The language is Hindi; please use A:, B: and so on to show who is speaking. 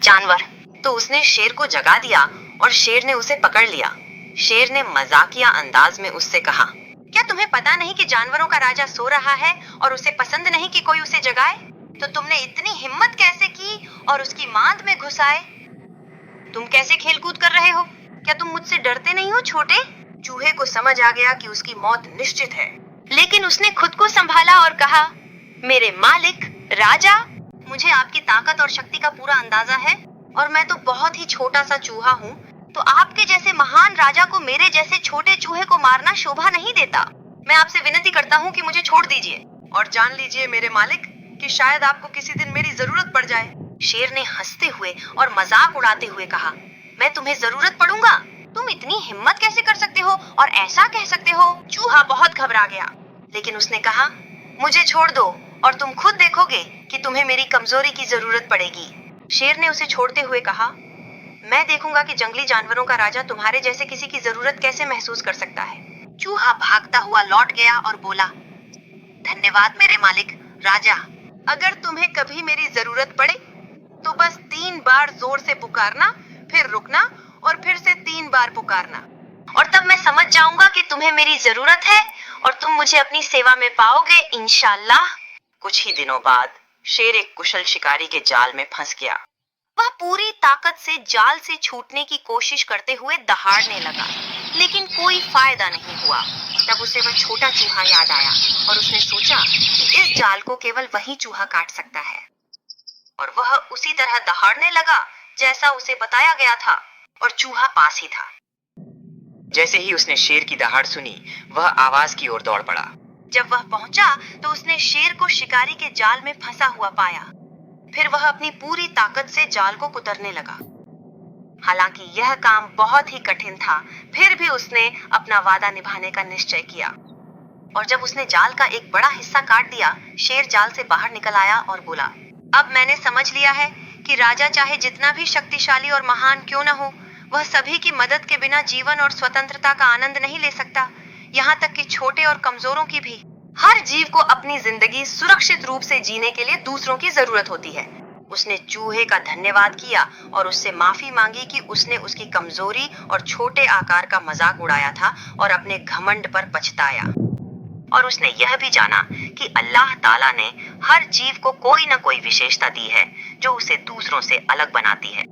A: जानवर। तो उसने शेर को जगा दिया और शेर ने उसे पकड़ लिया। शेर ने मजाकिया अंदाज में उससे कहा, क्या तुम्हें पता नहीं कि जानवरों का राजा सो रहा है और उसे पसंद नहीं कि कोई उसे जगाए? तो तुमने इतनी हिम्मत कैसे की और उसकी मांद में घुस आए? तुम कैसे खेलकूद कर रहे हो? क्या तुम मुझसे डरते नहीं हो छोटे? चूहे को समझ आ गया कि उसकी मौत निश्चित है, लेकिन उसने खुद को संभाला और कहा, मेरे मालिक राजा, मुझे आपकी ताकत और शक्ति का पूरा अंदाजा है और मैं तो बहुत ही छोटा सा चूहा हूँ, तो आपके जैसे महान राजा को मेरे जैसे छोटे चूहे को मारना शोभा नहीं देता। मैं आपसे विनती करता हूँ कि मुझे छोड़ दीजिए और जान लीजिए मेरे मालिक कि शायद आपको किसी दिन मेरी जरूरत पड़ जाए। शेर ने हंसते हुए और मजाक उड़ाते हुए कहा, मैं तुम्हें जरूरत पड़ूंगा? तुम इतनी हिम्मत कैसे कर सकते हो और ऐसा कह सकते हो? चूहा बहुत घबरा गया, लेकिन उसने कहा, मुझे छोड़ दो और तुम खुद देखोगे कि तुम्हें मेरी कमजोरी की जरूरत पड़ेगी। शेर ने उसे छोड़ते हुए कहा, मैं देखूंगा कि जंगली जानवरों का राजा तुम्हारे जैसे किसी की जरूरत कैसे महसूस कर सकता है। चूहा भागता हुआ लौट गया और बोला, धन्यवाद मेरे मालिक राजा। अगर तुम्हें कभी मेरी जरूरत पड़े तो बस 3 बार जोर से पुकारना, फिर रुकना और फिर से 3 बार पुकारना, और तब मैं समझ जाऊंगा कि तुम्हें मेरी जरूरत है और तुम मुझे अपनी सेवा में पाओगे इंशाल्लाह। कुछ ही दिनों बाद शेर एक कुशल शिकारी के जाल में फंस गया। वह पूरी ताकत से जाल से छूटने की कोशिश करते हुए दहाड़ने लगा, लेकिन कोई फायदा नहीं हुआ। तब उसे वह छोटा चूहा याद आया और उसने सोचा कि इस जाल को केवल वही चूहा काट सकता है, और वह उसी तरह दहाड़ने लगा जैसा उसे बताया गया था, और चूहा पास ही था। जैसे ही उसने शेर की दहाड़ सुनी, वह आवाज की ओर दौड़ पड़ा। जब वह पहुंचा तो उसने शेर को शिकारी के जाल में फंसा हुआ पाया। फिर वह अपनी पूरी ताकत से जाल को कुतरने लगा। हालांकि यह काम बहुत ही कठिन था, फिर भी उसने अपना वादा निभाने का निश्चय किया, और जब उसने जाल का एक बड़ा हिस्सा काट दिया, शेर जाल से बाहर निकल आया और बोला, अब मैंने समझ लिया है कि राजा चाहे जितना भी शक्तिशाली और महान क्यों न हो, वह सभी की मदद के बिना जीवन और स्वतंत्रता का आनंद नहीं ले सकता, यहाँ तक कि छोटे और कमजोरों की भी। हर जीव को अपनी जिंदगी सुरक्षित रूप से जीने के लिए दूसरों की जरूरत होती है। उसने चूहे का धन्यवाद किया और उससे माफी मांगी कि उसने उसकी कमजोरी और छोटे आकार का मजाक उड़ाया था और अपने घमंड पर पछताया। और उसने यह भी जाना कि अल्लाह ताला ने हर जीव को कोई न कोई विशेषता दी है जो उसे दूसरों से अलग बनाती है।